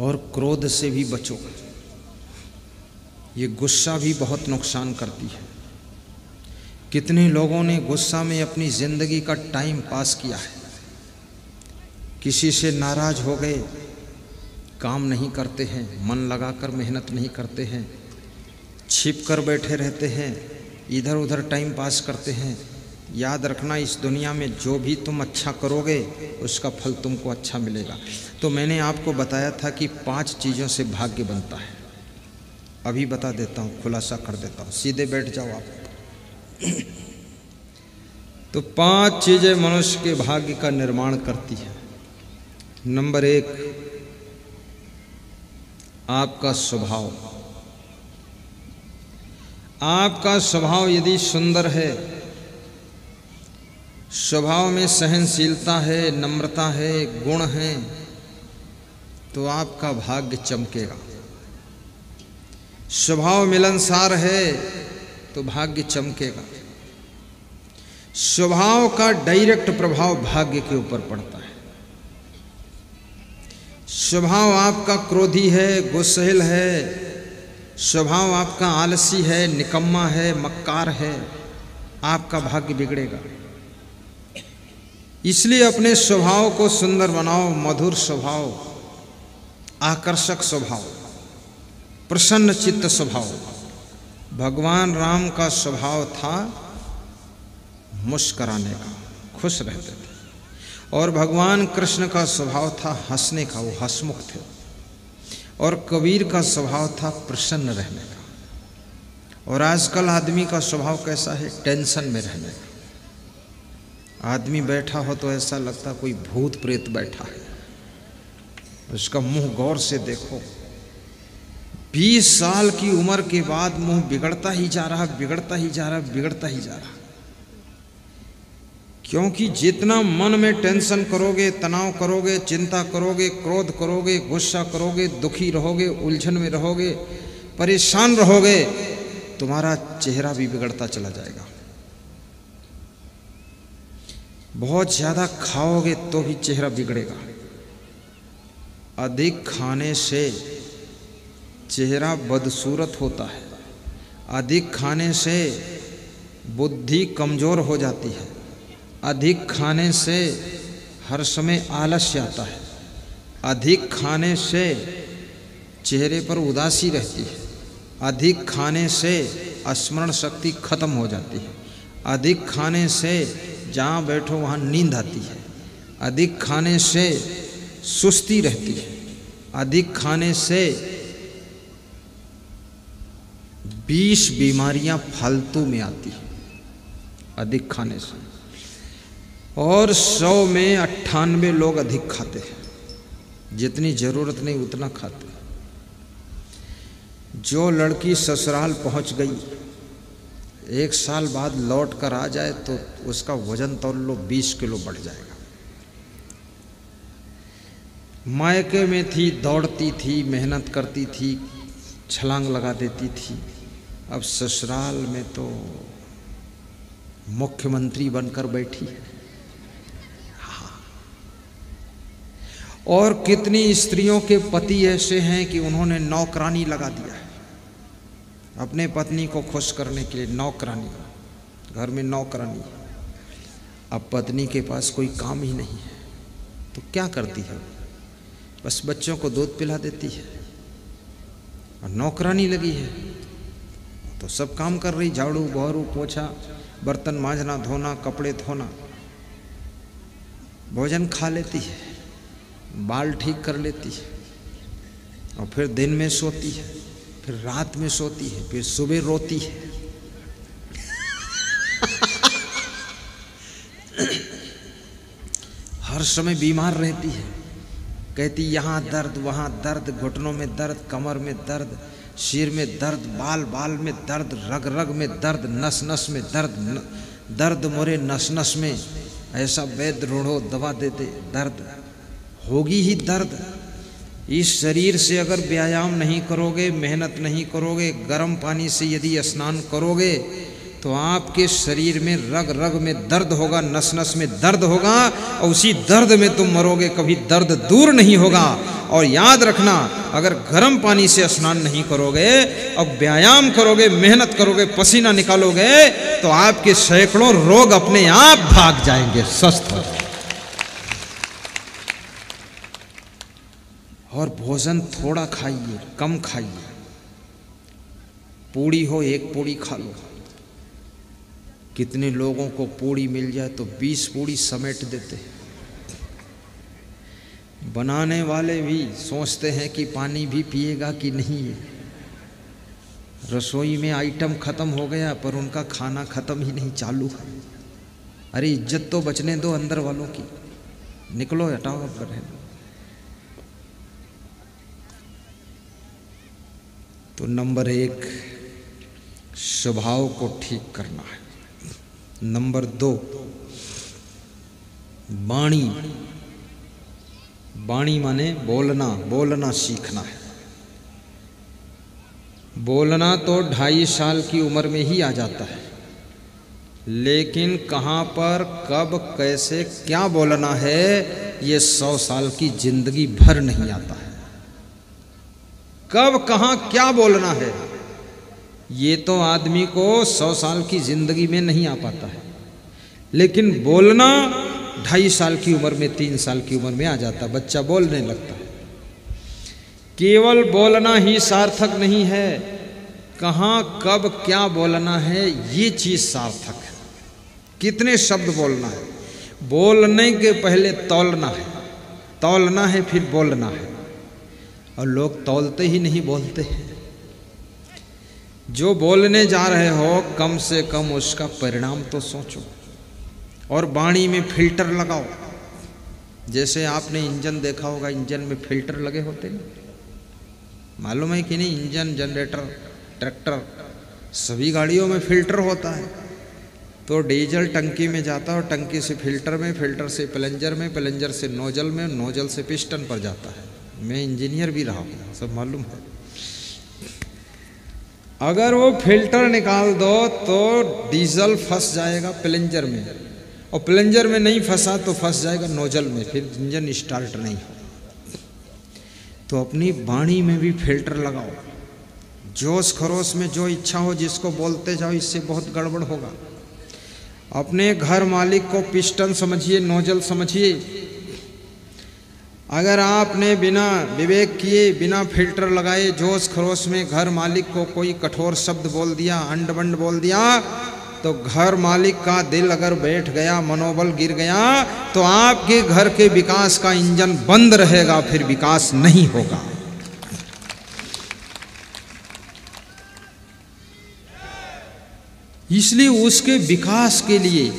और क्रोध से भी बचो। ये गुस्सा भी बहुत नुकसान करती है। कितने लोगों ने गुस्सा में अपनी ज़िंदगी का टाइम पास किया है। किसी से नाराज़ हो गए, काम नहीं करते हैं, मन लगाकर मेहनत नहीं करते हैं, छिप कर बैठे रहते हैं, इधर उधर टाइम पास करते हैं। याद रखना, इस दुनिया में जो भी तुम अच्छा करोगे उसका फल तुमको अच्छा मिलेगा। तो मैंने आपको बताया था कि 5 चीज़ों से भाग्य बनता है। अभी बता देता हूँ, खुलासा कर देता हूँ, सीधे बैठ जाओ आप। तो 5 चीज़ें मनुष्य के भाग्य का निर्माण करती है। नंबर 1, आपका स्वभाव। आपका स्वभाव यदि सुंदर है, स्वभाव में सहनशीलता है, नम्रता है, गुण है, तो आपका भाग्य चमकेगा। स्वभाव मिलनसार है तो भाग्य चमकेगा। स्वभाव का डायरेक्ट प्रभाव भाग्य के ऊपर पड़ता है। स्वभाव आपका क्रोधी है, गुस्सैल है, स्वभाव आपका आलसी है, निकम्मा है, मक्कार है, आपका भाग्य बिगड़ेगा। इसलिए अपने स्वभाव को सुंदर बनाओ। मधुर स्वभाव, आकर्षक स्वभाव, प्रसन्न चित्त स्वभाव। भगवान राम का स्वभाव था मुस्कुराने का, खुश रहते थे। और भगवान कृष्ण का स्वभाव था हंसने का, वो हंसमुख थे। और कबीर का स्वभाव था प्रसन्न रहने का। और आजकल आदमी का स्वभाव कैसा है? टेंशन में रहने का। आदमी बैठा हो तो ऐसा लगता कोई भूत प्रेत बैठा है। उसका मुंह गौर से देखो, 20 साल की उम्र के बाद मुंह बिगड़ता ही जा रहा, बिगड़ता ही जा रहा, बिगड़ता ही जा रहा। क्योंकि जितना मन में टेंशन करोगे, तनाव करोगे, चिंता करोगे, क्रोध करोगे, गुस्सा करोगे, दुखी रहोगे, उलझन में रहोगे, परेशान रहोगे, तुम्हारा चेहरा भी बिगड़ता चला जाएगा। बहुत ज़्यादा खाओगे तो भी चेहरा बिगड़ेगा। अधिक खाने से चेहरा बदसूरत होता है। अधिक खाने से बुद्धि कमज़ोर हो जाती है। अधिक खाने से हर समय आलस्य आता है। अधिक खाने से चेहरे पर उदासी रहती है। अधिक खाने से स्मरण शक्ति खत्म हो जाती है। अधिक खाने से जहाँ बैठो वहाँ नींद आती है। अधिक खाने से सुस्ती रहती है। अधिक खाने से 20 बीमारियां फालतू में आती है अधिक खाने से। और 100 में 98 लोग अधिक खाते हैं। जितनी जरूरत नहीं उतना खाते। जो लड़की ससुराल पहुंच गई, 1 साल बाद लौट कर आ जाए तो उसका वजन तौल लो 20 किलो बढ़ जाएगा। मायके में थी, दौड़ती थी, मेहनत करती थी, छलांग लगा देती थी। अब ससुराल में तो मुख्यमंत्री बनकर बैठी है। और कितनी स्त्रियों के पति ऐसे हैं कि उन्होंने नौकरानी लगा दिया है अपने पत्नी को खुश करने के लिए। नौकरानी, घर में नौकरानी। अब पत्नी के पास कोई काम ही नहीं है तो क्या करती है? बस बच्चों को दूध पिला देती है। और नौकरानी लगी है तो सब काम कर रही, झाड़ू, बहरू, पोछा, बर्तन मांजना, धोना, कपड़े धोना, भोजन खा लेती है, बाल ठीक कर लेती है, और फिर दिन में सोती है, फिर रात में सोती है, फिर सुबह रोती है। हर समय बीमार रहती है। कहती यहाँ दर्द, वहाँ दर्द, घुटनों में दर्द, कमर में दर्द, सिर में दर्द, बाल बाल में दर्द, रग रग में दर्द, नस नस में दर्द, दर्द मोरे नस नस में। ऐसा वैद्य ढूंढो, दवा दे दे, दर्द होगी ही दर्द। इस शरीर से अगर व्यायाम नहीं करोगे, मेहनत नहीं करोगे, गर्म पानी से यदि स्नान करोगे तो आपके शरीर में रग रग में दर्द होगा, नस नस में दर्द होगा, और उसी दर्द में तुम मरोगे। कभी दर्द दूर नहीं होगा और याद रखना, अगर गर्म पानी से स्नान नहीं करोगे और व्यायाम करोगे, मेहनत करोगे, पसीना निकालोगे तो आपके सैकड़ों रोग अपने आप भाग जाएंगे, स्वस्थ हो। और भोजन थोड़ा खाइए, कम खाइए। पूड़ी हो 1 पूड़ी खा लो। कितने लोगों को पूड़ी मिल जाए तो 20 पूड़ी समेट देते हैं। बनाने वाले भी सोचते हैं कि पानी भी पिएगा कि नहीं है। रसोई में आइटम खत्म हो गया पर उनका खाना खत्म ही नहीं, चालू है। अरे इज्जत तो बचने दो अंदर वालों की, निकलो, हटाओ अब रहने। तो नंबर 1 स्वभाव को ठीक करना है। नंबर 2 वाणी। वाणी माने बोलना, बोलना सीखना है। बोलना तो 2.5 साल की उम्र में ही आ जाता है, लेकिन कहाँ पर, कब, कैसे, क्या बोलना है, ये 100 साल की जिंदगी भर नहीं आता है। कब, कहाँ, क्या बोलना है, ये तो आदमी को 100 साल की जिंदगी में नहीं आ पाता है, लेकिन बोलना 2.5 साल की उम्र में, 3 साल की उम्र में आ जाता है। बच्चा बोलने लगता है। केवल बोलना ही सार्थक नहीं है, कहाँ, कब, क्या बोलना है, ये चीज सार्थक है। कितने शब्द बोलना है, बोलने के पहले तौलना है, तौलना है फिर बोलना है। और लोग तौलते ही नहीं, बोलते हैं। जो बोलने जा रहे हो कम से कम उसका परिणाम तो सोचो। और वाणी में फिल्टर लगाओ। जैसे आपने इंजन देखा होगा, इंजन में फिल्टर लगे होते हैं, मालूम है कि नहीं? इंजन, जनरेटर, ट्रैक्टर, सभी गाड़ियों में फिल्टर होता है। तो डीजल टंकी में जाता है और टंकी से फिल्टर में, फिल्टर से प्लंजर में, प्लंजर से नोजल में, नोजल से पिस्टन पर जाता है। मैं इंजीनियर भी रहा हूँ, सब मालूम है। अगर वो फिल्टर निकाल दो तो डीजल फंस जाएगा प्लंजर में, और प्लंजर में नहीं फंसा तो फंस जाएगा नोजल में, फिर इंजन स्टार्ट नहीं हो। तो अपनी वाणी में भी फिल्टर लगाओ। जोश खरोश में जो इच्छा हो जिसको बोलते जाओ, इससे बहुत गड़बड़ होगा। अपने घर मालिक को पिस्टन समझिए, नोजल समझिए। अगर आपने बिना विवेक किए, बिना फिल्टर लगाए, जोश खरोश में घर मालिक को कोई कठोर शब्द बोल दिया, अंड बंड बोल दिया, तो घर मालिक का दिल अगर बैठ गया, मनोबल गिर गया, तो आपके घर के विकास का इंजन बंद रहेगा, फिर विकास नहीं होगा। इसलिए उसके विकास के लिए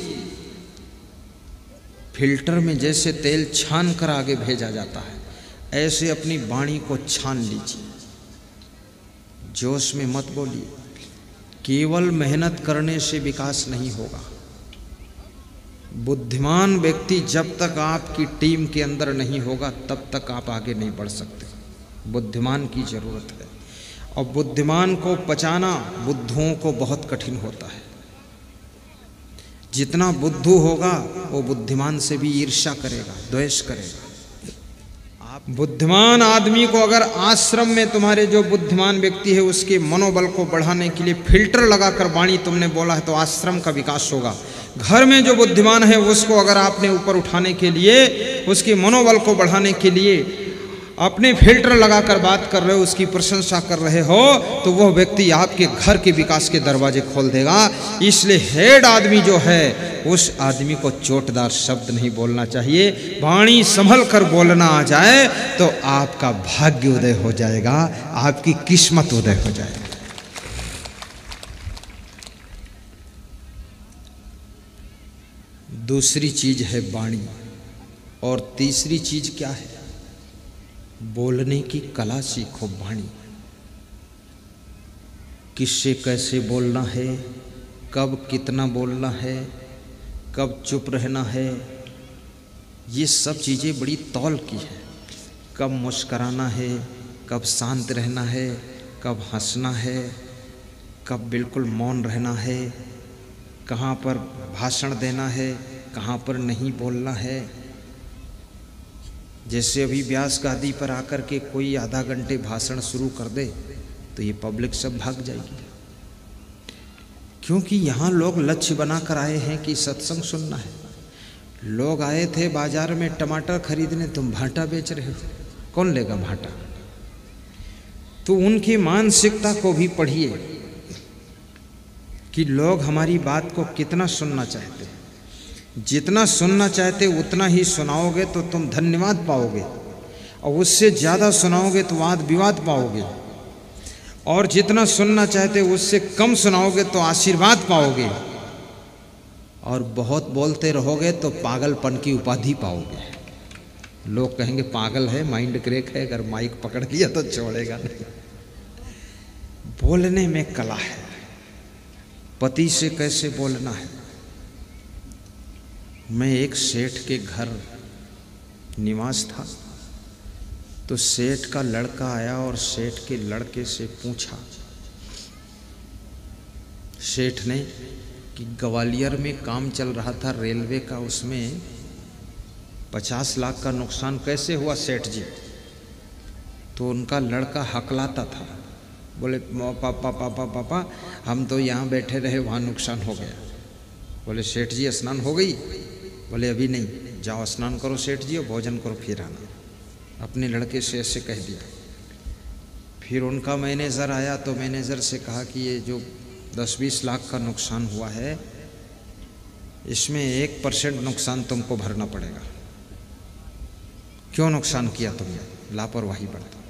फिल्टर में जैसे तेल छान कर आगे भेजा जाता है, ऐसे अपनी वाणी को छान लीजिए। जोश में मत बोलिए। केवल मेहनत करने से विकास नहीं होगा। बुद्धिमान व्यक्ति जब तक आपकी टीम के अंदर नहीं होगा तब तक आप आगे नहीं बढ़ सकते। बुद्धिमान की जरूरत है, और बुद्धिमान को पचाना बुद्धुओं को बहुत कठिन होता है। जितना बुद्धू होगा वो बुद्धिमान से भी ईर्ष्या करेगा, द्वेष करेगा। आप बुद्धिमान आदमी को अगर आश्रम में, तुम्हारे जो बुद्धिमान व्यक्ति है उसके मनोबल को बढ़ाने के लिए फिल्टर लगाकर वाणी तुमने बोला है तो आश्रम का विकास होगा। घर में जो बुद्धिमान है उसको अगर आपने ऊपर उठाने के लिए, उसके मनोबल को बढ़ाने के लिए अपने फिल्टर लगाकर बात कर रहे हो, उसकी प्रशंसा कर रहे हो, तो वह व्यक्ति आपके घर के विकास के दरवाजे खोल देगा। इसलिए हेड आदमी जो है उस आदमी को चोटदार शब्द नहीं बोलना चाहिए। वाणी संभल कर बोलना आ जाए तो आपका भाग्य उदय हो जाएगा, आपकी किस्मत उदय हो जाएगी। दूसरी चीज है वाणी, और तीसरी चीज क्या है? बोलने की कला सीखो। वाणी, किससे कैसे बोलना है, कब कितना बोलना है, कब चुप रहना है, ये सब चीज़ें बड़ी तौल की है। कब मुस्कराना है, कब शांत रहना है, कब हंसना है, कब बिल्कुल मौन रहना है, कहाँ पर भाषण देना है, कहाँ पर नहीं बोलना है। जैसे अभी व्यास गादी पर आकर के कोई आधा घंटे भाषण शुरू कर दे तो ये पब्लिक सब भाग जाएगी, क्योंकि यहाँ लोग लक्ष्य बनाकर आए हैं कि सत्संग सुनना है। लोग आए थे बाजार में टमाटर खरीदने, तुम भाटा बेच रहे हो, कौन लेगा भाटा? तो उनकी मानसिकता को भी पढ़िए कि लोग हमारी बात को कितना सुनना चाहते हैं। जितना सुनना चाहते उतना ही सुनाओगे तो तुम धन्यवाद पाओगे, और उससे ज़्यादा सुनाओगे तो वाद विवाद पाओगे, और जितना सुनना चाहते उससे कम सुनाओगे तो आशीर्वाद पाओगे, और बहुत बोलते रहोगे तो पागलपन की उपाधि पाओगे। लोग कहेंगे पागल है, माइंड क्रेक है, अगर माइक पकड़ लिया तो छोड़ेगा नहीं। बोलने में कला है, पति से कैसे बोलना है। मैं एक सेठ के घर निवास था, तो सेठ का लड़का आया और सेठ के लड़के से पूछा, सेठ ने, कि ग्वालियर में काम चल रहा था रेलवे का, उसमें 50 लाख का नुकसान कैसे हुआ सेठ जी? तो उनका लड़का हकलाता था, बोले पापा पापा पापा हम तो यहाँ बैठे रहे, वहाँ नुकसान हो गया। बोले सेठ जी स्नान हो गई? बोले अभी नहीं, जाओ स्नान करो सेठ जी और भोजन करो फिर आना। अपने लड़के से ऐसे कह दिया। फिर उनका मैनेजर आया तो मैनेजर से कहा कि ये जो 10-20 लाख का नुकसान हुआ है, इसमें 1% नुकसान तुमको भरना पड़ेगा। क्यों नुकसान किया तुमने? लापरवाही बरता।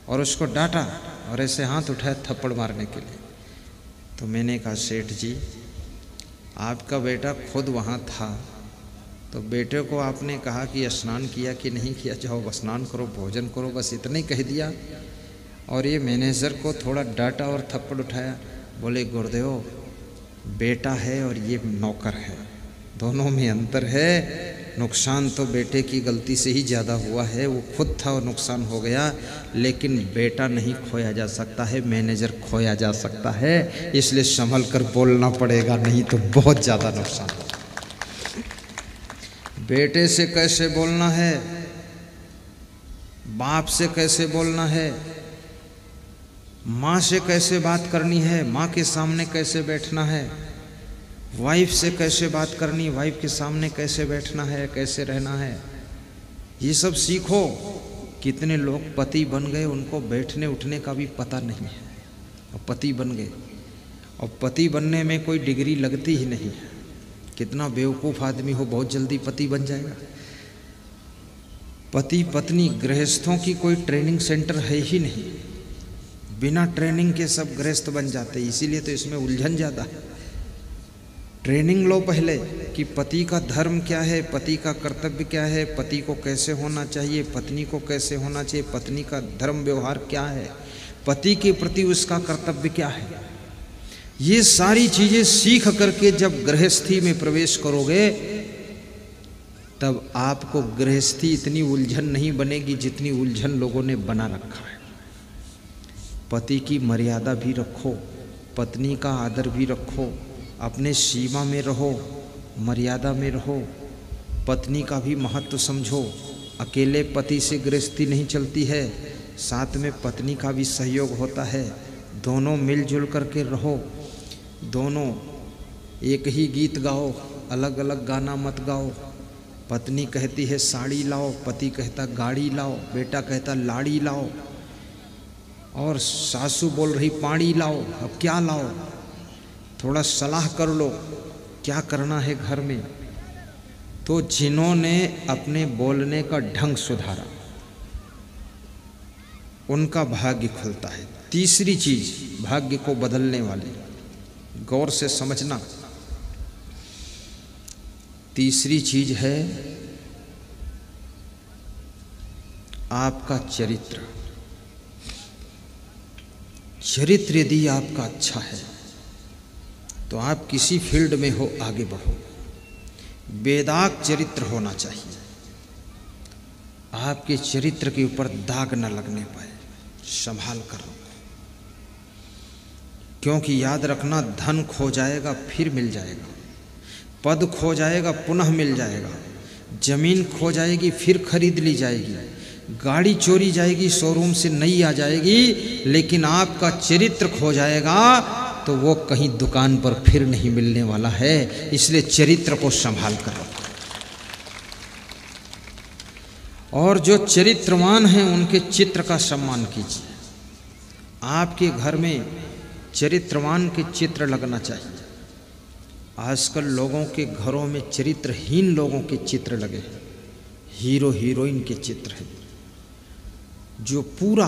और उसको डांटा और ऐसे हाथ उठाया थप्पड़ मारने के लिए। तो मैंने कहा सेठ जी, आपका बेटा खुद वहाँ था, तो बेटे को आपने कहा कि स्नान किया कि नहीं किया, जाओ स्नान करो भोजन करो, बस इतना ही कह दिया। और ये मैनेजर को थोड़ा डांटा और थप्पड़ उठाया। बोले गुरुदेव, बेटा है और ये नौकर है, दोनों में अंतर है। नुकसान तो बेटे की गलती से ही ज़्यादा हुआ है, वो खुद था और नुकसान हो गया, लेकिन बेटा नहीं खोया जा सकता है, मैनेजर खोया जा सकता है। इसलिए संभल कर बोलना पड़ेगा, नहीं तो बहुत ज़्यादा नुकसान। बेटे से कैसे बोलना है, बाप से कैसे बोलना है, माँ से कैसे बात करनी है, माँ के सामने कैसे बैठना है, वाइफ से कैसे बात करनी, वाइफ के सामने कैसे बैठना है, कैसे रहना है, ये सब सीखो। कितने लोग पति बन गए, उनको बैठने उठने का भी पता नहीं है, और पति बन गए। और पति बनने में कोई डिग्री लगती ही नहीं है। कितना बेवकूफ़ आदमी हो, बहुत जल्दी पति बन जाएगा। पति पत्नी गृहस्थों की कोई ट्रेनिंग सेंटर है ही नहीं, बिना ट्रेनिंग के सब गृहस्थ बन जाते, इसीलिए तो इसमें उलझन ज़्यादा है। ट्रेनिंग लो पहले कि पति का धर्म क्या है, पति का कर्तव्य क्या है, पति को कैसे होना चाहिए, पत्नी को कैसे होना चाहिए, पत्नी का धर्म व्यवहार क्या है, पति के प्रति उसका कर्तव्य क्या है। ये सारी चीज़ें सीख करके जब गृहस्थी में प्रवेश करोगे, तब आपको गृहस्थी इतनी उलझन नहीं बनेगी जितनी उलझन लोगों ने बना रखा है। पति की मर्यादा भी रखो, पत्नी का आदर भी रखो, अपने सीमा में रहो, मर्यादा में रहो, पत्नी का भी महत्व समझो। अकेले पति से गृहस्थी नहीं चलती है, साथ में पत्नी का भी सहयोग होता है। दोनों मिलजुल करके रहो, दोनों एक ही गीत गाओ, अलग अलग गाना मत गाओ। पत्नी कहती है साड़ी लाओ, पति कहता गाड़ी लाओ, बेटा कहता लाड़ी लाओ, और सासू बोल रही पानी लाओ। अब क्या लाओ? थोड़ा सलाह कर लो क्या करना है घर में। तो जिन्होंने अपने बोलने का ढंग सुधारा, उनका भाग्य खुलता है। तीसरी चीज भाग्य को बदलने वाली, गौर से समझना, तीसरी चीज है आपका चरित्र। चरित्र यदि आपका अच्छा है तो आप किसी फील्ड में हो आगे बढ़ो। बेदाग चरित्र होना चाहिए, आपके चरित्र के ऊपर दाग न लगने पाए, संभाल कर रखो। क्योंकि याद रखना, धन खो जाएगा फिर मिल जाएगा, पद खो जाएगा पुनः मिल जाएगा, जमीन खो जाएगी फिर खरीद ली जाएगी, गाड़ी चोरी जाएगी शोरूम से नई आ जाएगी, लेकिन आपका चरित्र खो जाएगा तो वो कहीं दुकान पर फिर नहीं मिलने वाला है। इसलिए चरित्र को संभाल कर रखो। और जो चरित्रवान हैं उनके चित्र का सम्मान कीजिए। आपके घर में चरित्रवान के चित्र लगना चाहिए। आजकल लोगों के घरों में चरित्रहीन लोगों के चित्र लगे हैं, हीरो हीरोइन के चित्र हैं, जो पूरा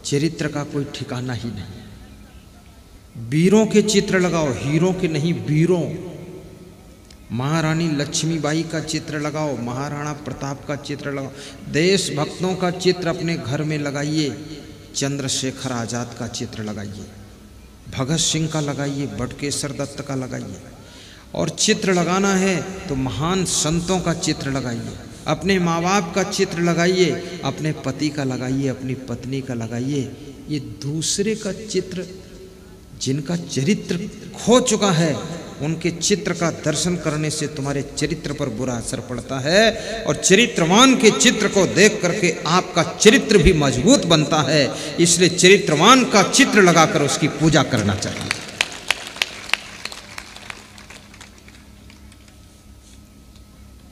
चरित्र का कोई ठिकाना ही नहीं है। वीरों के चित्र लगाओ, हीरो के नहीं, वीरों। महारानी लक्ष्मीबाई का चित्र लगाओ, महाराणा प्रताप का चित्र लगाओ, देशभक्तों का चित्र अपने घर में लगाइए। चंद्रशेखर आज़ाद का चित्र लगाइए, भगत सिंह का लगाइए, बटुकेश्वर दत्त का लगाइए। और चित्र लगाना है तो महान संतों का चित्र लगाइए, अपने माँ बाप का चित्र लगाइए, अपने पति का लगाइए, अपनी पत्नी का लगाइए। ये दूसरे का चित्र, जिनका चरित्र खो चुका है, उनके चित्र का दर्शन करने से तुम्हारे चरित्र पर बुरा असर पड़ता है। और चरित्रवान के चित्र को देख करके आपका चरित्र भी मजबूत बनता है। इसलिए चरित्रवान का चित्र लगाकर उसकी पूजा करना चाहिए।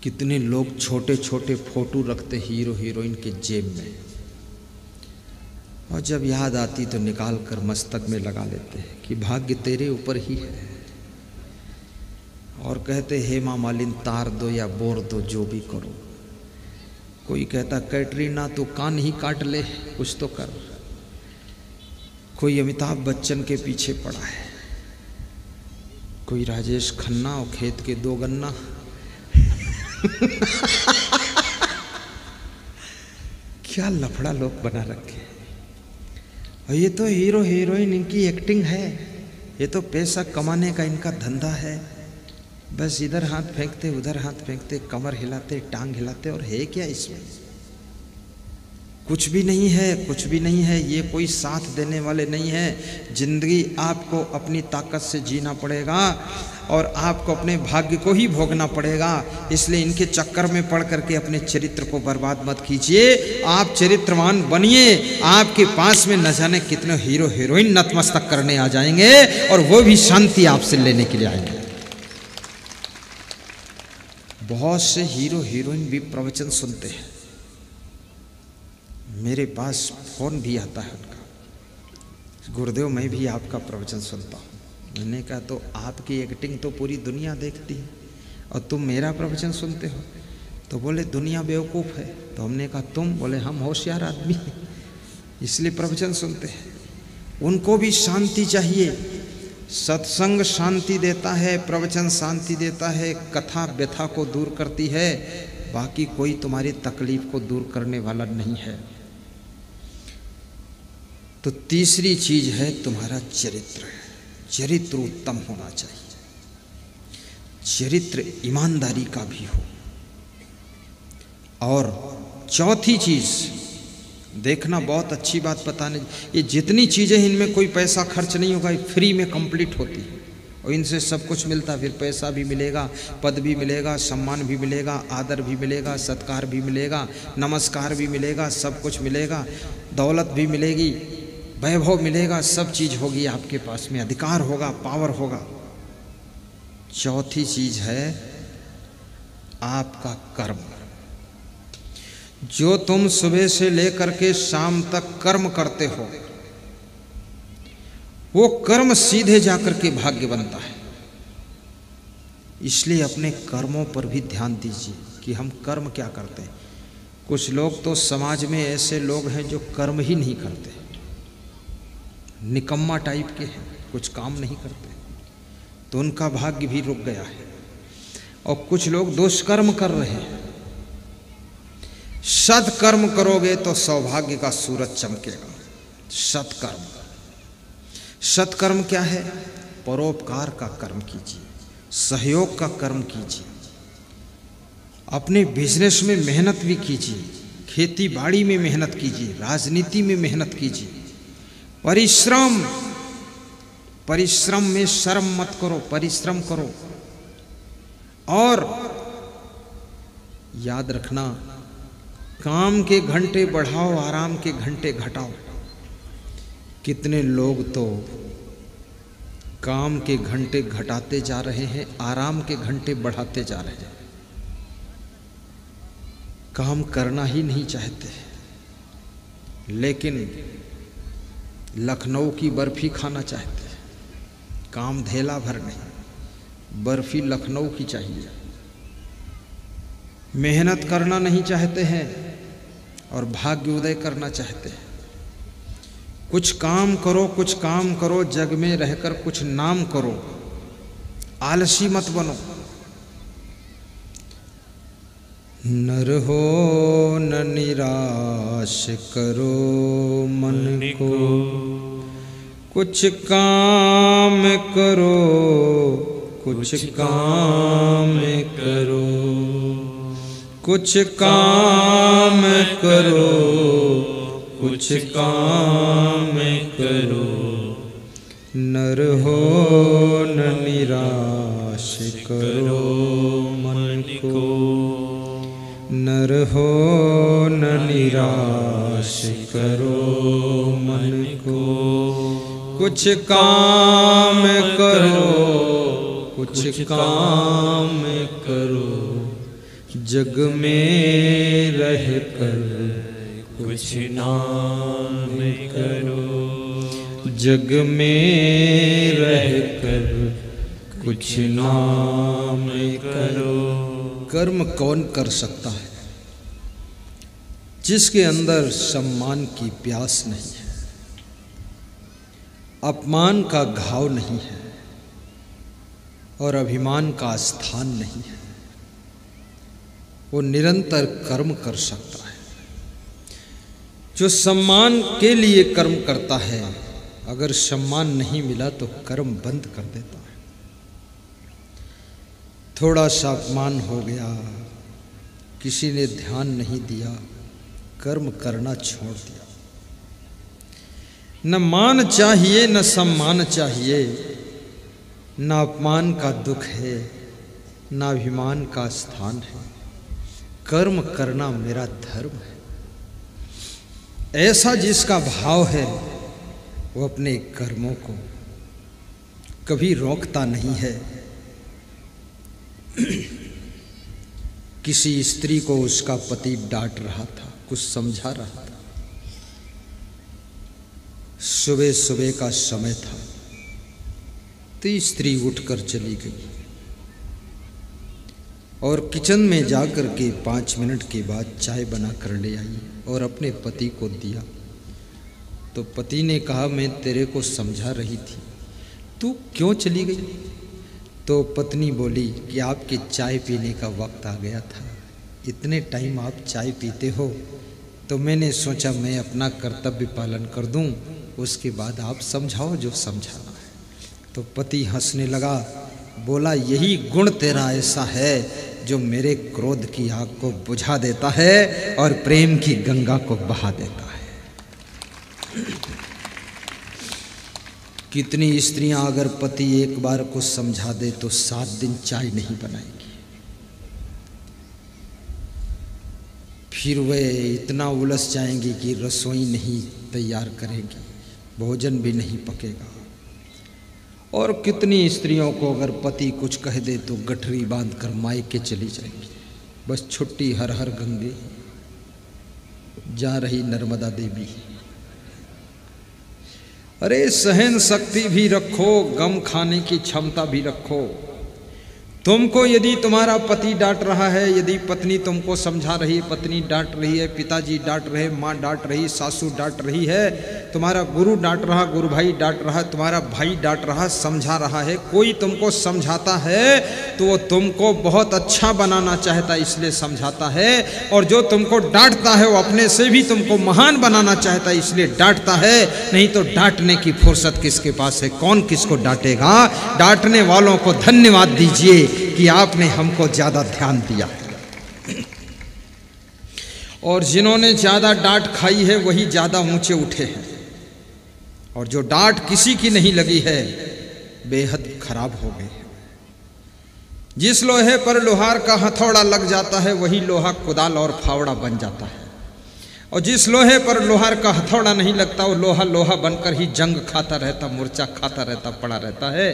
कितने लोग छोटे छोटे फोटो रखते हीरो हीरोइन के जेब में, और जब याद आती तो निकाल कर मस्तक में लगा लेते हैं कि भाग्य तेरे ऊपर ही है। और कहते हेमा मालिनी तार दो या बोर दो, जो भी करो। कोई कहता कैटरीना तो कान ही काट ले, कुछ तो कर। कोई अमिताभ बच्चन के पीछे पड़ा है, कोई राजेश खन्ना और खेत के 2 गन्ना। क्या लफड़ा लोग बना रखे। और ये तो हीरो हीरोइन, इनकी एक्टिंग है, ये तो पैसा कमाने का इनका धंधा है। बस इधर हाथ फेंकते उधर हाथ फेंकते, कमर हिलाते टांग हिलाते, और है क्या इसमें? कुछ भी नहीं है, कुछ भी नहीं है। ये कोई साथ देने वाले नहीं है। जिंदगी आपको अपनी ताकत से जीना पड़ेगा और आपको अपने भाग्य को ही भोगना पड़ेगा। इसलिए इनके चक्कर में पड़ करके अपने चरित्र को बर्बाद मत कीजिए। आप चरित्रवान बनिए। आपके पास में न जाने कितने हीरो हीरोइन नतमस्तक करने आ जाएंगे, और वो भी शांति आपसे लेने के लिए आएंगे। बहुत से हीरो हीरोइन भी प्रवचन सुनते हैं, मेरे पास फोन भी आता है उनका, गुरुदेव मैं भी आपका प्रवचन सुनता हूँ। मैंने कहा तो आपकी एक्टिंग तो पूरी दुनिया देखती है और तुम मेरा प्रवचन सुनते हो? तो बोले दुनिया बेवकूफ़ है। तो हमने कहा तुम? बोले हम होशियार आदमी हैं, इसलिए प्रवचन सुनते हैं। उनको भी शांति चाहिए। सत्संग शांति देता है, प्रवचन शांति देता है, कथा व्यथा को दूर करती है, बाकी कोई तुम्हारी तकलीफ को दूर करने वाला नहीं है। तो तीसरी चीज है तुम्हारा चरित्र। चरित्र उत्तम होना चाहिए, चरित्र ईमानदारी का भी हो। और चौथी चीज देखना, बहुत अच्छी बात बताने, ये जितनी चीज़ें इनमें कोई पैसा खर्च नहीं होगा, फ्री में कंप्लीट होती है और इनसे सब कुछ मिलता। फिर पैसा भी मिलेगा, पद भी मिलेगा, सम्मान भी मिलेगा, आदर भी मिलेगा, सत्कार भी मिलेगा, नमस्कार भी मिलेगा, सब कुछ मिलेगा, दौलत भी मिलेगी, वैभव मिलेगा, सब चीज़ होगी आपके पास में, अधिकार होगा, पावर होगा। चौथी चीज़ है आपका कर्म। जो तुम सुबह से लेकर के शाम तक कर्म करते हो, वो कर्म सीधे जाकर के भाग्य बनता है। इसलिए अपने कर्मों पर भी ध्यान दीजिए कि हम कर्म क्या करते हैं। कुछ लोग तो समाज में ऐसे लोग हैं जो कर्म ही नहीं करते, निकम्मा टाइप के हैं, कुछ काम नहीं करते, तो उनका भाग्य भी रुक गया है। और कुछ लोग दुष्कर्म कर रहे हैं। सत्कर्म करोगे तो सौभाग्य का सूरज चमकेगा। सत्कर्म, सत्कर्म क्या है? परोपकार का कर्म कीजिए, सहयोग का कर्म कीजिए, अपने बिजनेस में मेहनत भी कीजिए, खेती बाड़ी में मेहनत कीजिए, राजनीति में मेहनत कीजिए। परिश्रम, परिश्रम में शर्म मत करो, परिश्रम करो। और याद रखना, काम के घंटे बढ़ाओ, आराम के घंटे घटाओ। कितने लोग तो काम के घंटे घटाते जा रहे हैं, आराम के घंटे बढ़ाते जा रहे हैं। काम करना ही नहीं चाहते, लेकिन लखनऊ की बर्फी खाना चाहते हैं। काम धेला भर नहीं, बर्फी लखनऊ की चाहिए। मेहनत करना नहीं चाहते हैं और भाग्योदय करना चाहते हैं। कुछ काम करो, कुछ काम करो, जग में रहकर कुछ नाम करो, आलसी मत बनो। नर हो न निराश करो मन को, कुछ काम करो, कुछ काम करो, कुछ काम करो, कुछ काम करो। नर हो न निराश करो मन को, नर हो न निराश करो मन को। कुछ काम करो, कुछ काम करो, जग में रह कर कुछ नाम करो, जग में रह कर कुछ नाम करो। कर्म कौन कर सकता है जिसके अंदर सम्मान की प्यास नहीं है, अपमान का घाव नहीं है और अभिमान का स्थान नहीं है। वो निरंतर कर्म कर सकता है। जो सम्मान के लिए कर्म करता है, अगर सम्मान नहीं मिला तो कर्म बंद कर देता है। थोड़ा सा अपमान हो गया, किसी ने ध्यान नहीं दिया, कर्म करना छोड़ दिया। न मान चाहिए, न सम्मान चाहिए, न अपमान का दुख है, न अभिमान का स्थान है। कर्म करना मेरा धर्म है। ऐसा जिसका भाव है वो अपने कर्मों को कभी रोकता नहीं है। किसी स्त्री को उसका पति डांट रहा था, कुछ समझा रहा था। सुबह सुबह का समय था तो स्त्री उठकर चली गई और किचन में जाकर के 5 मिनट के बाद चाय बना कर ले आई और अपने पति को दिया। तो पति ने कहा, मैं तेरे को समझा रही थी, तू क्यों चली गई? तो पत्नी बोली कि आपके चाय पीने का वक्त आ गया था, इतने टाइम आप चाय पीते हो, तो मैंने सोचा मैं अपना कर्तव्य पालन कर दूं, उसके बाद आप समझाओ जो समझाना है। तो पति हंसने लगा, बोला, यही गुण तेरा ऐसा है जो मेरे क्रोध की आग को बुझा देता है और प्रेम की गंगा को बहा देता है। कितनी स्त्रियां अगर पति एक बार को समझा दे तो 7 दिन चाय नहीं बनाएगी। फिर वे इतना उलझ जाएंगी कि रसोई नहीं तैयार करेंगी, भोजन भी नहीं पकेगा। और कितनी स्त्रियों को अगर पति कुछ कह दे तो गठरी बांधकर मायके चली जाएंगी। बस छुट्टी हर हर गंगे, जा रही नर्मदा देवी। अरे सहन शक्ति भी रखो, गम खाने की क्षमता भी रखो। तुमको यदि तुम्हारा पति डांट रहा है, यदि पत्नी तुमको समझा रही है, पत्नी डांट रही है, पिताजी डांट रहे, माँ डांट रही, सासू डांट रही है, तुम्हारा गुरु डांट रहा, गुरु भाई डांट रहा, तुम्हारा भाई डांट रहा, समझा रहा है, कोई तुमको समझाता है तो वो तुमको बहुत अच्छा बनाना चाहता है इसलिए समझाता है। और जो तुमको डांटता है वो अपने से भी तुमको महान बनाना चाहता है इसलिए डांटता है। नहीं तो डांटने की फुर्सत किसके पास है? कौन किसको डांटेगा? डांटने वालों को धन्यवाद दीजिए कि आपने हमको ज्यादा ध्यान दिया। और जिन्होंने ज्यादा डांट खाई है वही ज्यादा ऊंचे उठे हैं, और जो डांट किसी की नहीं लगी है बेहद खराब हो गए हैं। जिस लोहे पर लोहार का हथौड़ा लग जाता है वही लोहा कुदाल और फावड़ा बन जाता है, और जिस लोहे पर लोहार का हथौड़ा नहीं लगता वो लोहा लोहा बनकर ही जंग खाता रहता, मूर्छा खाता रहता, पड़ा रहता है।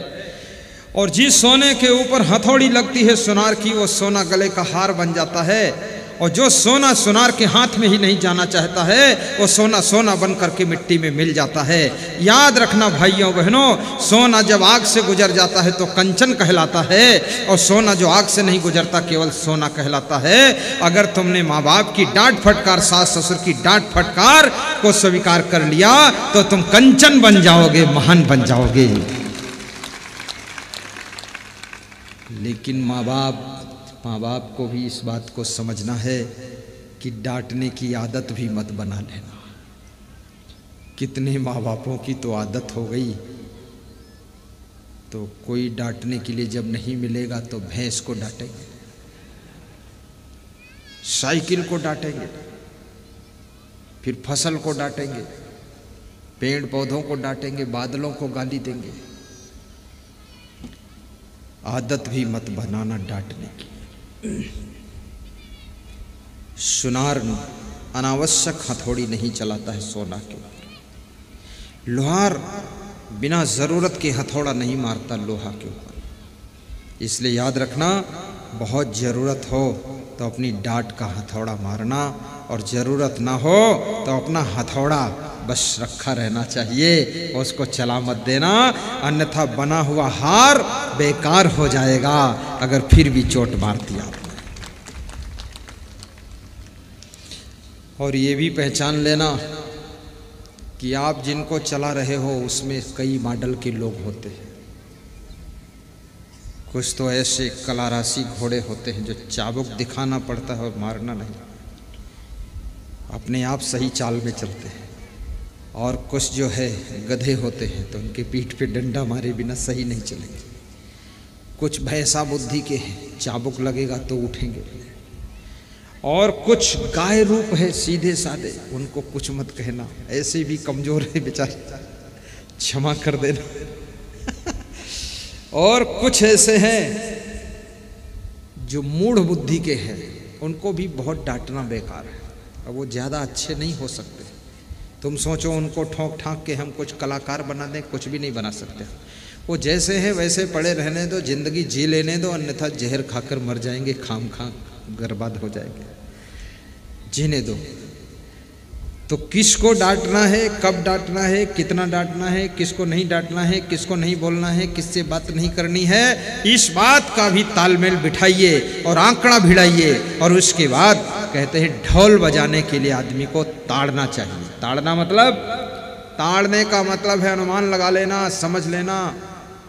और जिस सोने के ऊपर हथौड़ी लगती है सुनार की, वो सोना गले का हार बन जाता है। और जो सोना सुनार के हाथ में ही नहीं जाना चाहता है वो सोना सोना बनकर के मिट्टी में मिल जाता है। याद रखना भाइयों बहनों, सोना जब आग से गुजर जाता है तो कंचन कहलाता है, और सोना जो आग से नहीं गुजरता केवल सोना कहलाता है। अगर तुमने माँ बाप की डांट फटकार, सास ससुर की डांट फटकार को स्वीकार कर लिया तो तुम कंचन बन जाओगे, महान बन जाओगे। लेकिन माँ बाप को भी इस बात को समझना है कि डांटने की आदत भी मत बना लेना। कितने माँ बापों की तो आदत हो गई, तो कोई डांटने के लिए जब नहीं मिलेगा तो भैंस को डांटेंगे, साइकिल को डांटेंगे, फिर फसल को डांटेंगे, पेड़ पौधों को डांटेंगे, बादलों को गाली देंगे। आदत भी मत बनाना डांटने की। सुनार अनावश्यक हथौड़ी नहीं चलाता है सोना के ऊपर। लोहार बिना जरूरत के हथौड़ा नहीं मारता लोहा के ऊपर। इसलिए याद रखना, बहुत जरूरत हो तो अपनी डांट का हथौड़ा मारना, और जरूरत ना हो तो अपना हथौड़ा बस रखा रहना चाहिए, उसको चला मत देना, अन्यथा बना हुआ हार बेकार हो जाएगा अगर फिर भी चोट मार दिया आपने। और ये भी पहचान लेना कि आप जिनको चला रहे हो उसमें कई मॉडल के लोग होते हैं। कुछ तो ऐसे कलाराशि घोड़े होते हैं जो चाबुक दिखाना पड़ता है और मारना नहीं, अपने आप सही चाल में चलते हैं। और कुछ जो है गधे होते हैं तो उनके पीठ पे डंडा मारे बिना सही नहीं चलेंगे। कुछ भैंसा बुद्धि के हैं, चाबुक लगेगा तो उठेंगे। और कुछ गाय रूप है सीधे साधे, उनको कुछ मत कहना, ऐसे भी कमजोर है बेचारे, क्षमा कर देना। और कुछ ऐसे हैं जो मूढ़ बुद्धि के हैं, उनको भी बहुत डांटना बेकार है, और वो ज़्यादा अच्छे नहीं हो सकते। तुम सोचो उनको ठोंक ठाक के हम कुछ कलाकार बना दें, कुछ भी नहीं बना सकते। वो जैसे हैं वैसे पड़े रहने दो, जिंदगी जी लेने दो, अन्यथा जहर खाकर मर जाएंगे, खाम खा बर्बाद हो जाएंगे, जीने दो। तो किसको डांटना है, कब डांटना है, कितना डांटना है, किसको नहीं डांटना है, किसको नहीं बोलना है, किससे बात नहीं करनी है, इस बात का भी तालमेल बिठाइए और आंकड़ा भिड़ाइए। और उसके बाद कहते हैं ढोल बजाने के लिए आदमी को ताड़ना चाहिए। ताड़ना मतलब, ताड़ने का मतलब है अनुमान लगा लेना, समझ लेना।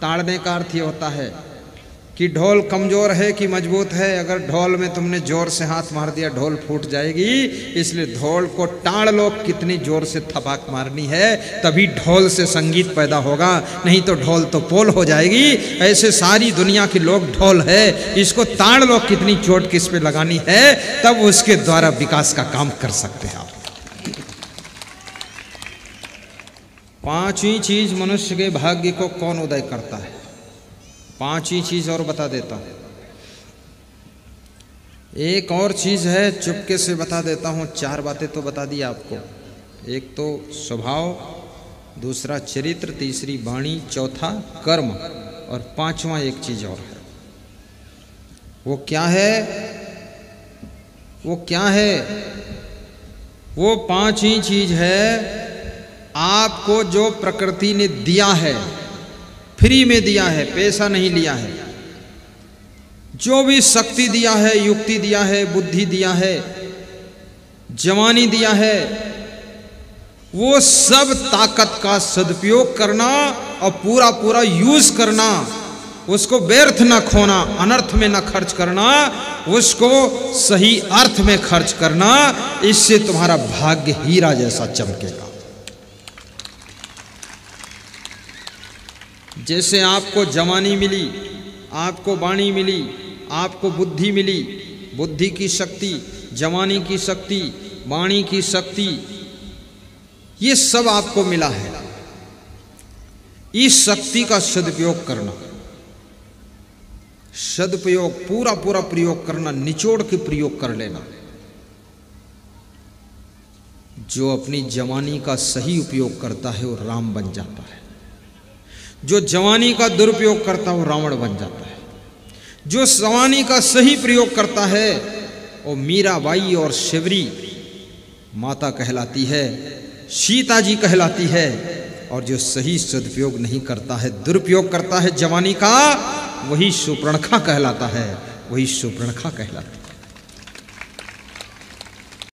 ताड़ने का अर्थ ये होता है कि ढोल कमजोर है कि मजबूत है। अगर ढोल में तुमने जोर से हाथ मार दिया ढोल फूट जाएगी, इसलिए ढोल को ताड़ लो, कितनी जोर से थपाक मारनी है, तभी ढोल से संगीत पैदा होगा, नहीं तो ढोल तो पोल हो जाएगी। ऐसे सारी दुनिया के लोग ढोल है, इसको ताड़ लो, कितनी चोट किस पे लगानी है, तब उसके द्वारा विकास का काम कर सकते हैं आप। पांचवी चीज मनुष्य के भाग्य को कौन उदय करता है, पांचवी चीज और बता देता हूं। एक और चीज है, चुपके से बता देता हूं, चार बातें तो बता दी आपको। एक तो स्वभाव, दूसरा चरित्र, तीसरी वाणी, चौथा कर्म, और पांचवा एक चीज और है। वो क्या है? वो क्या है? वो पांचवी चीज है आपको जो प्रकृति ने दिया है, फ्री में दिया है, पैसा नहीं लिया है। जो भी शक्ति दिया है, युक्ति दिया है, बुद्धि दिया है, जवानी दिया है, वो सब ताकत का सदुपयोग करना और पूरा पूरा यूज करना, उसको व्यर्थ न खोना, अनर्थ में न खर्च करना, उसको सही अर्थ में खर्च करना। इससे तुम्हारा भाग्य हीरा जैसा चमकेगा। जैसे आपको जवानी मिली, आपको वाणी मिली, आपको बुद्धि मिली, बुद्धि की शक्ति, जवानी की शक्ति, वाणी की शक्ति, ये सब आपको मिला है। इस शक्ति का सदुपयोग करना, सदुपयोग पूरा पूरा प्रयोग करना, निचोड़ के प्रयोग कर लेना। जो अपनी जवानी का सही उपयोग करता है वो राम बन जाता है, जो जवानी का दुरुपयोग करता है वो रावण बन जाता है। जो जवानी का सही प्रयोग करता है वो मीराबाई और शिवरी माता कहलाती है, सीता जी कहलाती है। और जो सही सदुपयोग नहीं करता है, दुरुपयोग करता है जवानी का, वही शूर्पणखा कहलाता है, वही शूर्पणखा कहलाती है।